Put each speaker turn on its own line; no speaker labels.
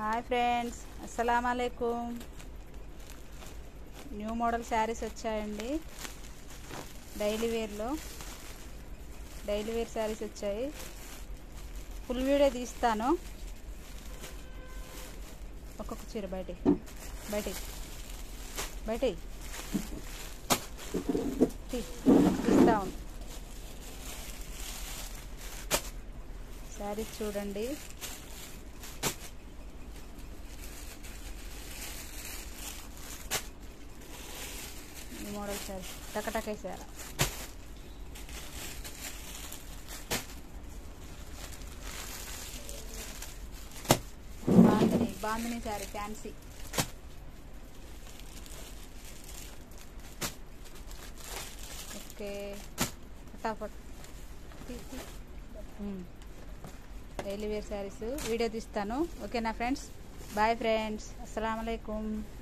Hi friends, అస్సలాము అలైకుం. New model saris వచ్చాయండి. Daily wear saris వచ్చాయి. ఫుల్ వీడియో తీస్తాను. ఒక్కొక్క చీర బయటికి తీస్తా ఉంది. శారీస్ చూడండి. ఈ మోడల్ శారీ టకటకేసారా. బాందిని శారీ ఫ్యాన్సీ. ఓకే, ఫటాఫట్ డైలీ వేర్ శారీస్ వీడియో తీస్తాను. ఓకేనా ఫ్రెండ్స్? బాయ్ ఫ్రెండ్స్, అస్సలాము అలైకుం.